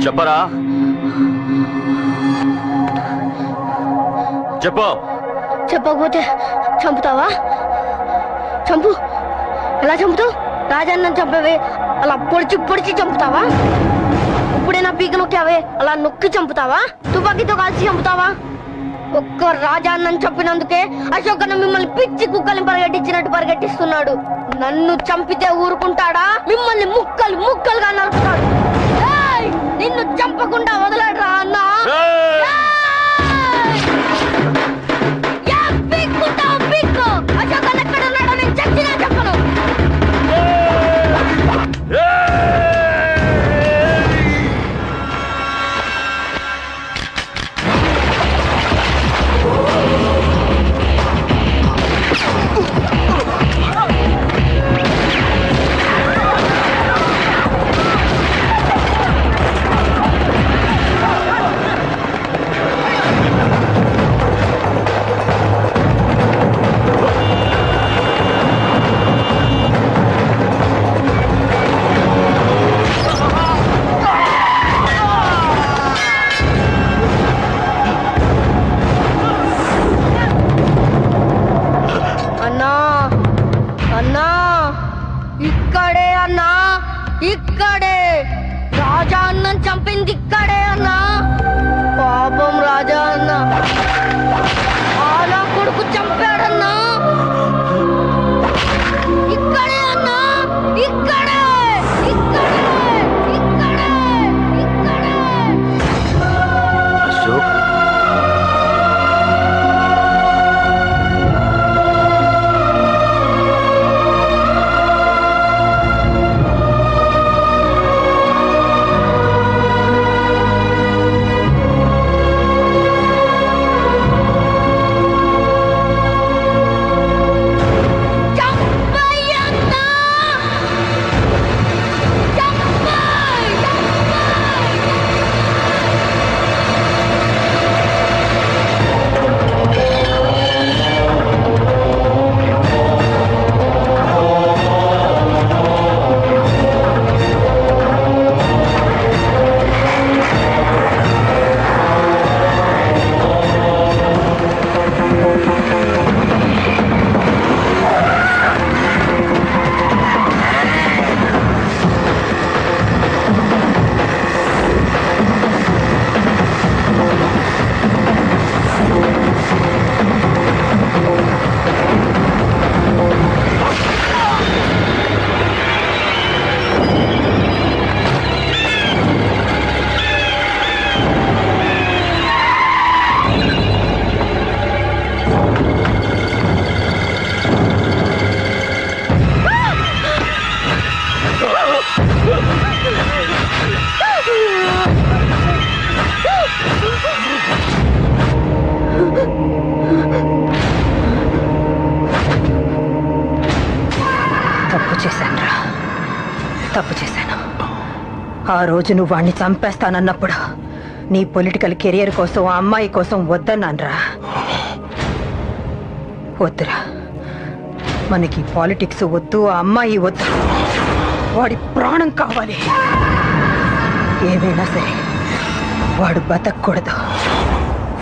చెప్పరా? చెప్పు. చెప్పకపోతే చంపుతావా? చంపు. ఎలా చంపుతావు? రాజాన్నని చంపవే అలా పొడిచి పొడిచి చంపుతావా? ఇప్పుడైనా పీక నొక్కావే అలా నొక్కి చంపుతావా? తుపాకీతో కాల్చి చంపుతావా? ఒక్క రాజాన్నని చంపినందుకే అశోక్ అన్న మిమ్మల్ని పిచ్చి కుక్కల్ని పరిగెట్టించినట్టు పరిగెట్టిస్తున్నాడు. నన్ను చంపితే ఊరుకుంటాడా? మిమ్మల్ని ముక్కలు ముక్కలుగా నరుకుతాడు. నిన్ను చంపకుండా వదలడరా అన్న. అశోక్ అన్న ఎక్కడ ఉన్నాడో నేను చచ్చినా చెప్పను. ఇక్కడే రాజా అన్నని చంపింది ఇక్కడే అన్నా. పాపం రాజా అన్న నా కొడుకు చంపాడన్నా. ఇక్కడే అన్నా, ఇక్కడే ఇక్కడే ఇక్కడే ఇక్కడే. అశోక్ తప్పు చేశాను. ఆ రోజు నువ్వు వాణ్ణి చంపేస్తానన్నప్పుడు నీ పొలిటికల్ కెరియర్ కోసం ఆ అమ్మాయి కోసం వద్దన్నాన్రా. వద్దురా, మనకి పాలిటిక్స్ వద్దు, ఆ అమ్మాయి వద్దు, వాడి ప్రాణం కావాలి. ఏమైనా సరే వాడు బతకూడదు,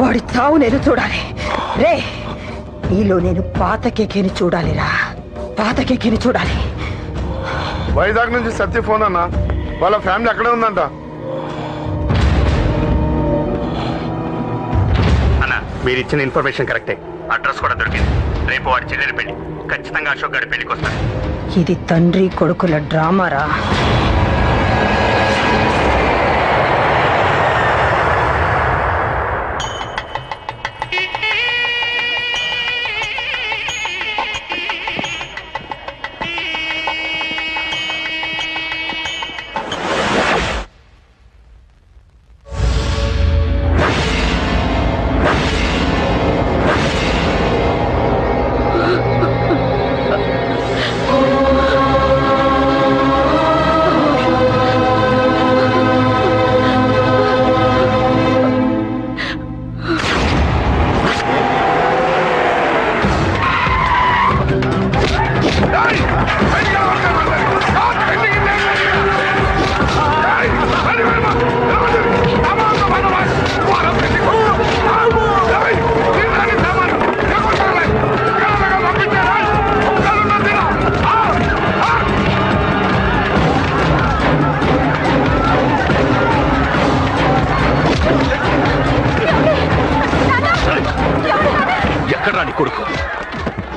వాడి చావు నేను చూడాలి. రే, నీలో నేను పాతకేకిని చూడాలిరా, పాతకేకిని చూడాలి. వైజాగ్ నుంచి సత్య ఫోన్ అన్న, వాళ్ళ ఫ్యామిలీ అక్కడే ఉందంట. అన్న, మీరు ఇచ్చిన ఇన్ఫర్మేషన్ కరెక్టే, అడ్రస్ కూడా దొరికింది. రేపు వాడి చెల్లెలి పెళ్లి, ఖచ్చితంగా అశోక్ గారి పెళ్లికి వస్తాను. ఇది తండ్రి కొడుకుల డ్రామారా.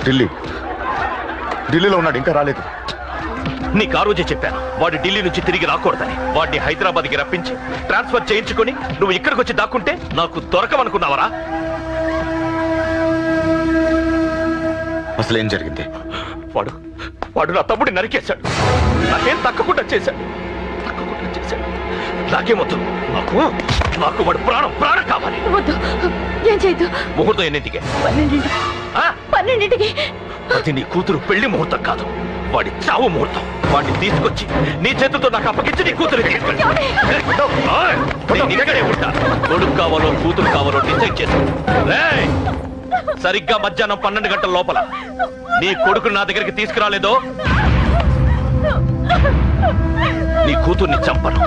ఢిల్లీలో ఉన్నాడు, ఇంకా రాలేదు. నీకు ఆ రోజే చెప్పాను వాడు ఢిల్లీ నుంచి తిరిగి రాకూడదని. వాడిని హైదరాబాద్కి రప్పించి ట్రాన్స్ఫర్ చేయించుకొని నువ్వు ఇక్కడికి వచ్చి దాక్కుంటే నాకు దొరకవనుకున్నావరా? అసలు ఏం జరిగింది? వాడు నా తమ్ముడిని నరికేశాడు. నాకేం తక్కకుండా చేశాడు. నాకేమొద్దు. నాకు వాడు ప్రాణం కావాలి. ఏం చేయదు. ముహూర్తం ఎన్నింటికి? 12ంటికి. అది నీ కూతురు పెళ్లి ముహూర్తం కాదు, వాడి చావు ముహూర్తం. వాడిని తీసుకొచ్చి నీ చేతులతో నాకు అప్పగించి నీ కూతురు ఇక్కడే ఉంటా. కొడుకు కావాలో కూతురు కావాలో డిసైడ్ చేసి సరిగ్గా మధ్యాహ్నం 12 గంటల లోపల నీ కొడుకుని నా దగ్గరికి తీసుకురాలేదో నీ కూతుర్ని చంపను.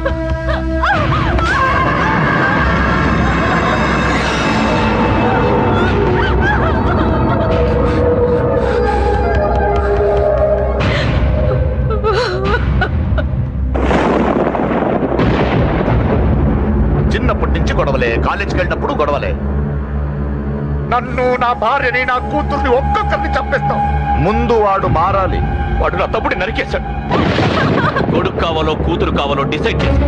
చిన్నప్పటి నుంచి గొడవలే, కాలేజీకి వెళ్ళినప్పుడు గొడవలే. నన్ను, నా భార్యని, నా కూతుర్ని ఒక్కొక్కరిని చంపేస్తాం. ముందు వాడు మారాలి. వాడు నా తమ్ముడిని నరికేశాడు. కొడుకు కావాలో కూతురు కావాలో డిసైడ్ చేసి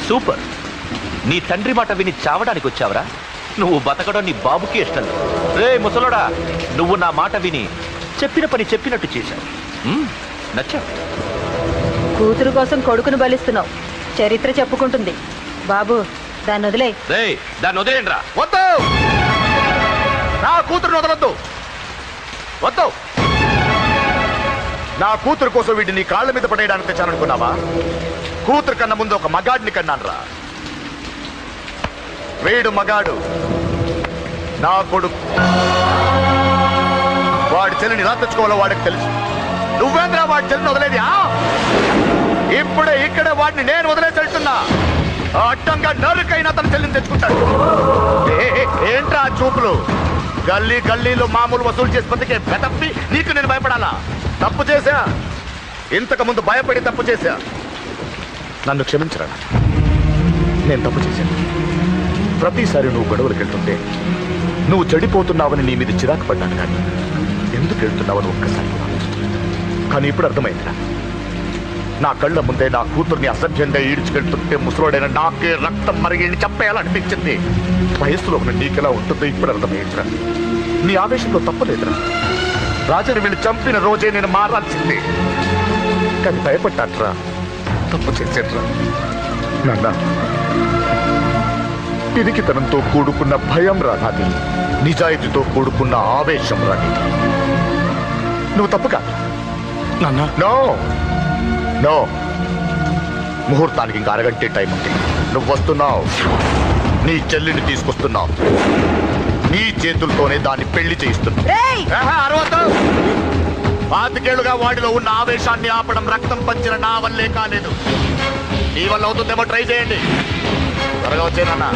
సూపర్. నీ తండ్రి మాట విని చావడానికి వచ్చావరా? నువ్వు బతకడం నీ బాబుకి ఇష్టం లేదు. రే ముసలోడా, నువ్వు నా మాట విని చెప్పిన పని చెప్పినట్టు చేశావు. నచ్చావు. కూతురు కోసం కొడుకును బలిస్తున్నావు. చరిత్ర చెప్పుకుంటుంది. బాబు, దాన్ని వదిలే. రే, దాన్ని వదిలేండి రా. వద్దు, నా కూతురుని వదలొద్దు. వద్దు. నా కూతురు కోసం వీడిని నీ కాళ్ళ మీద పడేయడానికి తెచ్చాననుకున్నావా? కూతురు కన్నా ముందు ఒక మగాడిని కన్నాను రా. వీడు మగాడు, నా కొడుకు. వాడి చెల్లిని ఎలా తెచ్చుకోవాలో వాడికి తెలుసు. నువ్వేంద్రా వాడి చెల్లిని వదిలేది? ఇప్పుడే ఇక్కడే వాడిని నేను వదిలేసి వెళ్తున్నా. అడ్డంగా నరుకైనా తన చెల్లిని తెచ్చుకుంటాడు. ఏంట్రా చూపులు? గల్లీలో మామూలు వసూలు చేసి బతికే బెతప్పి నీకు నేను భయపడాలా? తప్పు చేశా, ఇంతకు ముందు భయపడి తప్పు చేశా. నన్ను క్షమించరా. నేను తప్పు చేశాను. ప్రతిసారి నువ్వు గొడవలకు వెళ్తుంటే నువ్వు చెడిపోతున్నావని నీ మీద చిరాకు పడ్డాను. కానీ ఎందుకు వెళ్తున్నావని ఒక్కసారి కానీ ఇప్పుడు అర్థమైందిరా. నా కళ్ళ ముందే నా కూతుర్ని అసభ్యంగా ఈడ్చుకెళ్తుంటే ముసలోడైన నాకే రక్తం మరిగి చెప్పేయాలనిపించింది. వయస్సులో ఉన్న నీకెలా ఉంటుందో ఇప్పుడు అర్థమైందిరా. నీ ఆవేశంలో తప్పలేదురా. రాజుని వీళ్ళు చంపిన రోజే నేను మారాల్సిందే. కానీ భయపడ్డాట్రా, తప్పు చేసేట్రా. నాన్న, పిరికితనంతో కూడుకున్న భయం రా నాది. నిజాయితీతో కూడుకున్న ఆవేశం రా నీది. నువ్వు తప్పు కాదు నాన్న. నో నో, ముహూర్తానికి ఇంకా అరగంటే టైం ఉంది. నువ్వు వస్తున్నావు, నీ చెల్లిని తీసుకొస్తున్నావు. నీ చేతులతోనే దాన్ని పెళ్లి చేయిస్తున్నావు. 25 వాడిలో ఉన్న ఆవేశాన్ని ఆపడం రక్తం పంచిన నా వల్లే కాలేదు. నీ వల్ల అవుతుందేమో ట్రై చేయండి. త్వరగా వచ్చేనన్నా.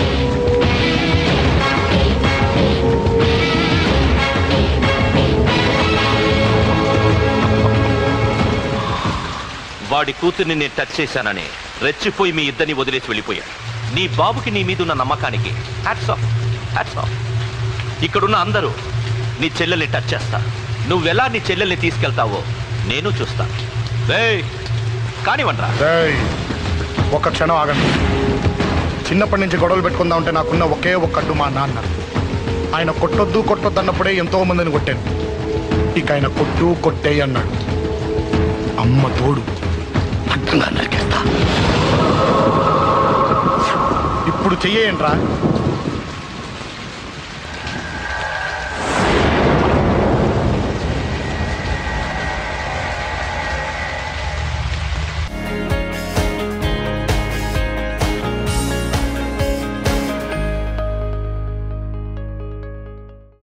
వాడి కూతుర్ని నేను టచ్ చేశానని రెచ్చిపోయి మీ ఇద్దరిని వదిలేసి వెళ్ళిపోయాడు. నీ బాబుకి నీ మీద ఉన్న నమ్మకానికి హ్యాట్స్ ఆఫ్, హ్యాట్స్ ఆఫ్. ఇక్కడున్న అందరూ నీ చెల్లెల్ని టచ్ చేస్తా. నువ్వెలా నీ చెల్లెల్ని తీసుకెళ్తావో నేను చూస్తా. కానివ్వండి రా. ఒక్క క్షణం ఆగండి. చిన్నప్పటి నుంచి గొడవలు పెట్టుకుందాం అంటే నాకున్న ఒకే ఒక్క అడ్డు మా నాన్న. ఆయన కొట్టొద్దు కొట్టొద్దు అన్నప్పుడే ఎంతో మందిని కొట్టాను. ఇక ఆయన కొట్టు కొట్టేయి అన్నాడు. అమ్మ తోడు అడ్డంగా నరికేస్తా. ఇప్పుడు చెయ్యేంట్రా?